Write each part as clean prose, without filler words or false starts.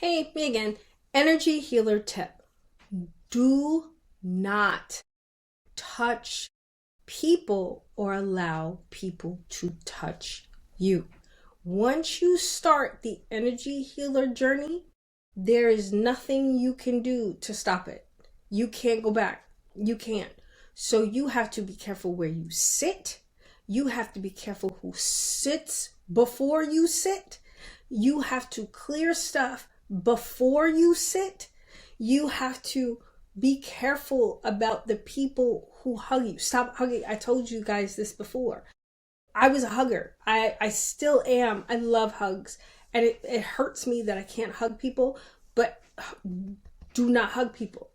Hey, me again. Energy healer tip. Do not touch people or allow people to touch you. Once you start the energy healer journey, there is nothing you can do to stop it. You can't go back. You can't. So you have to be careful where you sit. You have to be careful who sits before you sit. You have to clear stuff before you sit. You have to be careful about the people who hug you. Stop hugging. I told you guys this before. I was a hugger. I still am. I love hugs. And it hurts me that I can't hug people, but do not hug people.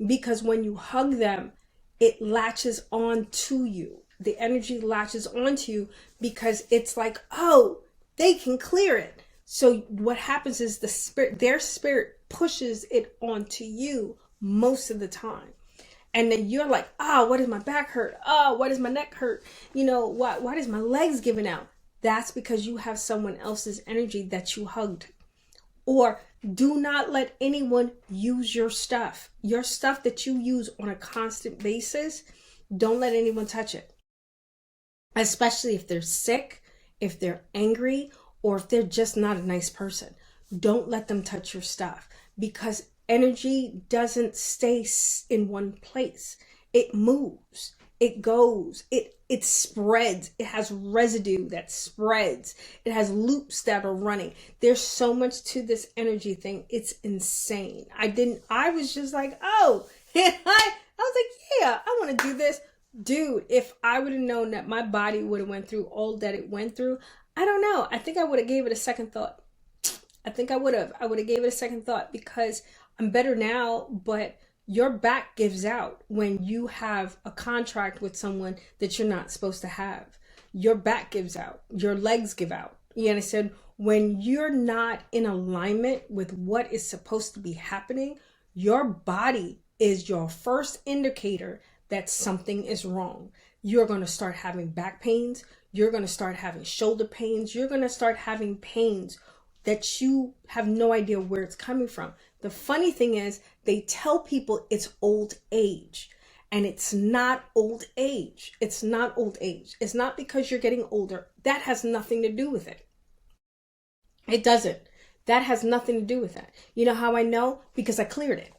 Because when you hug them, it latches on to you. The energy latches onto you because it's like, oh, they can clear it. So what happens is their spirit pushes it onto you most of the time. And then you're like, why does my back hurt? Why does my neck hurt? Why does my legs giving out? That's because you have someone else's energy that you hugged. Or do not let anyone use your stuff. Your stuff that you use on a constant basis, don't let anyone touch it. Especially if they're sick, if they're angry, or if they're just not a nice person. Don't let them touch your stuff because energy doesn't stay in one place. It moves, it goes, it spreads. It has residue that spreads. It has loops that are running. There's so much to this energy thing. It's insane. I was just like, oh, and I was like, yeah, I want to do this. Dude, if I would have known that my body would have went through all that it went through, I don't know. I think I would have gave it a second thought. I would have gave it a second thought because I'm better now, but your back gives out when you have a contract with someone that you're not supposed to have. Your back gives out. Your legs give out. You understand? When you're not in alignment with what is supposed to be happening, your body is your first indicator that something is wrong. You're going to start having back pains. You're going to start having shoulder pains. You're going to start having pains that you have no idea where it's coming from. The funny thing is they tell people it's old age, and it's not old age. It's not old age. It's not because you're getting older. That has nothing to do with it. It doesn't. That has nothing to do with that. You know how I know? Because I cleared it.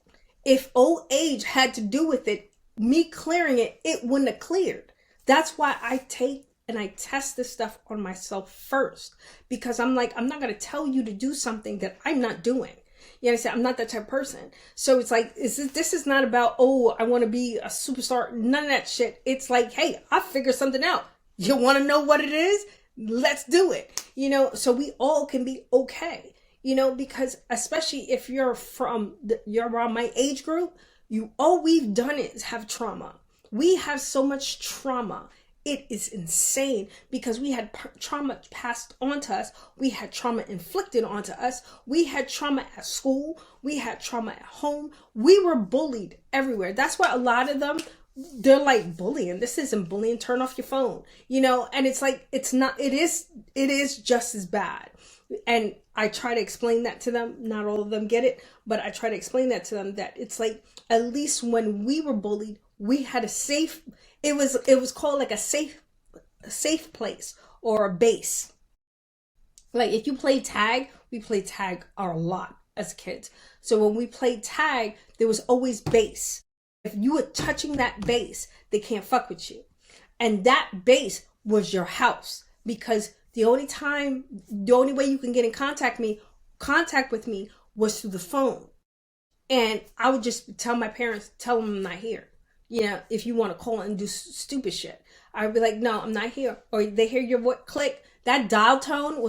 If old age had to do with it, me clearing it, it wouldn't have cleared. That's why I take and I test this stuff on myself first, because I'm like, I'm not going to tell you to do something that I'm not doing. You understand? I'm not that type of person. So it's like, this is not about, I want to be a superstar. None of that shit. It's like, hey, I figured something out. You want to know what it is? Let's do it. So we all can be okay, because especially if you're around my age group, all we've done is have trauma. We have so much trauma. It is insane because we had trauma passed on to us. We had trauma inflicted onto us. We had trauma at school. We had trauma at home. We were bullied everywhere. That's why a lot of them, they're like, bullying. This isn't bullying. Turn off your phone. And it's like, it's not, it is just as bad. And I try to explain that to them. Not all of them get it, but I try to explain that to them that it's like, at least when we were bullied, we had a safe, it was called like a safe place or a base. Like if you play tag, we played tag a lot as kids. So when we played tag, there was always base. If you were touching that base, they can't fuck with you. And that base was your house, because the only way you can get in contact with me was through the phone. And I would just tell my parents, tell them I'm not here. If you want to call and do stupid shit, I would be like, no, I'm not here. Or they hear your voice click. That dial tone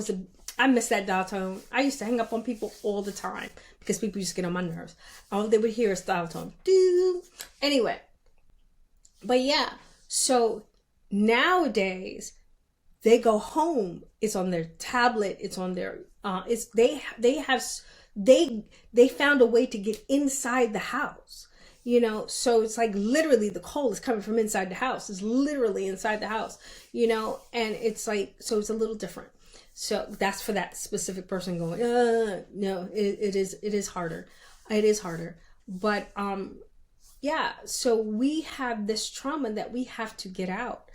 I miss that dial tone. I used to hang up on people all the time because people used to get on my nerves. All they would hear is dial tone. Anyway, but yeah, so nowadays they go home. It's on their tablet. It's on their, they found a way to get inside the house. So it's like literally the call is coming from inside the house. It's literally inside the house, and it's like, so it's a little different. So that's for that specific person going, no, it is harder. It is harder. But yeah, so we have this trauma that we have to get out.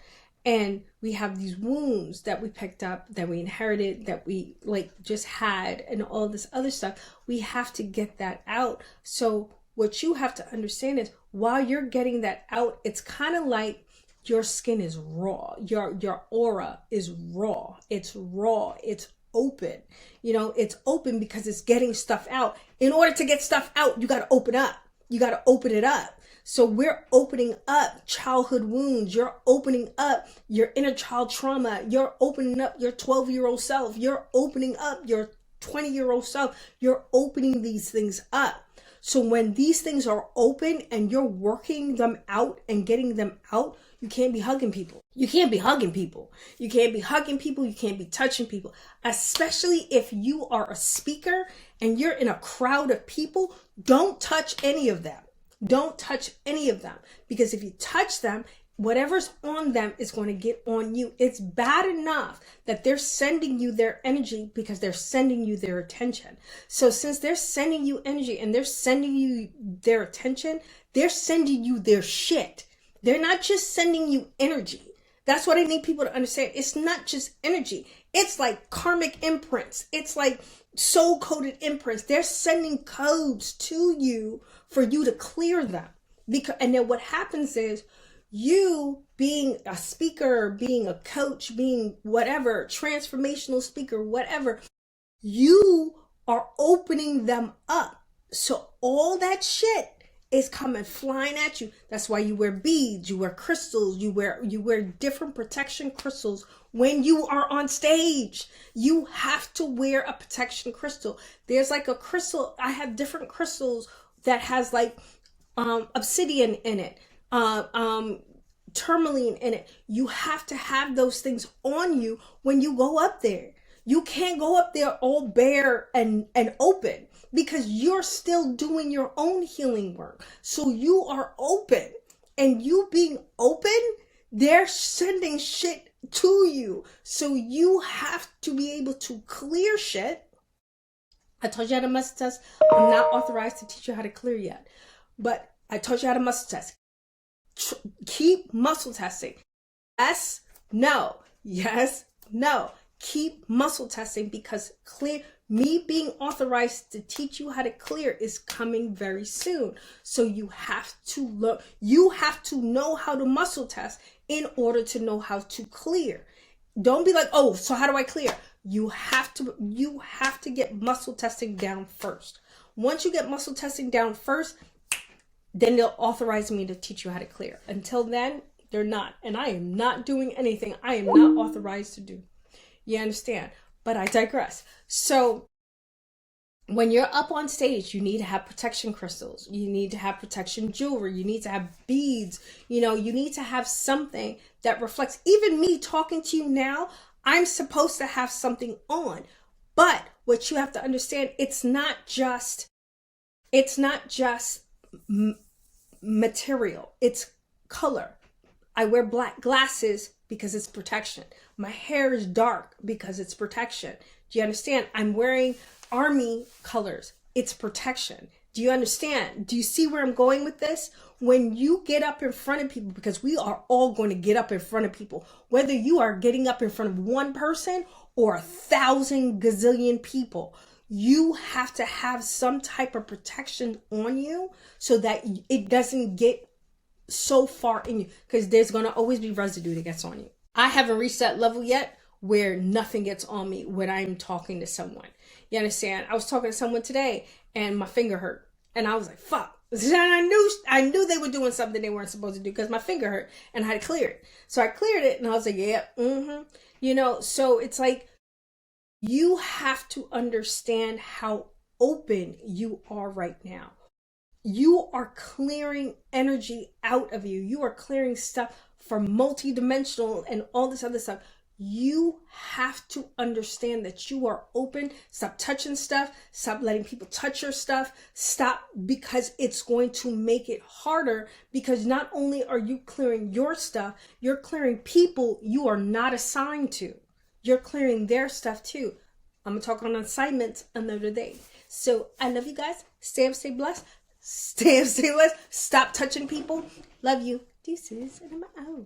And we have these wounds that we picked up, that we inherited, that we like just had, and all this other stuff. We have to get that out. So what you have to understand is, while you're getting that out, it's kind of like your skin is raw. Your aura is raw. It's raw. It's open. You know, it's open because it's getting stuff out. In order to get stuff out, you got to open up. You got to open it up. So we're opening up childhood wounds. You're opening up your inner child trauma. You're opening up your 12-year-old self. You're opening up your 20-year-old self. You're opening these things up. So when these things are open and you're working them out and getting them out, you can't be hugging people. You can't be hugging people. You can't be hugging people. You can't be touching people, especially if you are a speaker and you're in a crowd of people. Don't touch any of them. Don't touch any of them, because if you touch them, whatever's on them is going to get on you. It's bad enough that they're sending you their energy because they're sending you their attention. So since they're sending you energy and they're sending you their attention, they're sending you their shit. They're not just sending you energy. That's what I need people to understand. It's not just energy. It's like karmic imprints. It's like soul-coded imprints. They're sending codes to you for you to clear them. And then what happens is, you being a speaker, being a coach, being whatever, transformational speaker, whatever, you are opening them up. So all that shit is coming flying at you. That's why you wear beads, you wear crystals, you wear different protection crystals when you are on stage. You have to wear a protection crystal. There's like a crystal, I have different crystals that has like obsidian in it, tourmaline in it. You have to have those things on you when you go up there. You can't go up there all bare and open, because you're still doing your own healing work. So you are open, and you being open, they're sending shit to you. So you have to be able to clear shit. I told you how to muscle test. I'm not authorized to teach you how to clear yet, but I told you how to muscle test. Keep muscle testing. Yes, no. Yes, no. Keep muscle testing, because me being authorized to teach you how to clear is coming very soon. So you have to learn. You have to know how to muscle test in order to know how to clear. Don't be like, oh, so how do I clear? You have to get muscle testing down first. Once you get muscle testing down first, then they'll authorize me to teach you how to clear. Until then, they're not. And I am not doing anything I am not authorized to do. You understand? But I digress. So when you're up on stage, you need to have protection crystals. You need to have protection jewelry. You need to have beads. You know, you need to have something that reflects. Even me talking to you now, I'm supposed to have something on. But what you have to understand, it's not just material. It's color. I wear black glasses because it's protection. My hair is dark because it's protection. Do you understand? I'm wearing army colors. It's protection. Do you understand? Do you see where I'm going with this? When you get up in front of people, because we are all going to get up in front of people, whether you are getting up in front of one person or 1,000 gazillion people, you have to have some type of protection on you so that it doesn't get so far in you, because there's going to always be residue that gets on you. I haven't reached that level yet where nothing gets on me when I'm talking to someone. You understand? I was talking to someone today and my finger hurt, and I was like, fuck. And I knew they were doing something they weren't supposed to do because my finger hurt and I had to clear it. So I cleared it and I was like, yeah, You know, so it's like, you have to understand how open you are right now. You are clearing energy out of you. You are clearing stuff from multidimensional and all this other stuff. You have to understand that you are open. Stop touching stuff. Stop letting people touch your stuff. Stop, because it's going to make it harder, because not only are you clearing your stuff, you're clearing people you are not assigned to. you're clearing their stuff too. I'm going to talk on assignments another day. So I love you guys. Stay up, stay blessed. Stay up, stay blessed. Stop touching people. Love you. Deuces, and I'm out.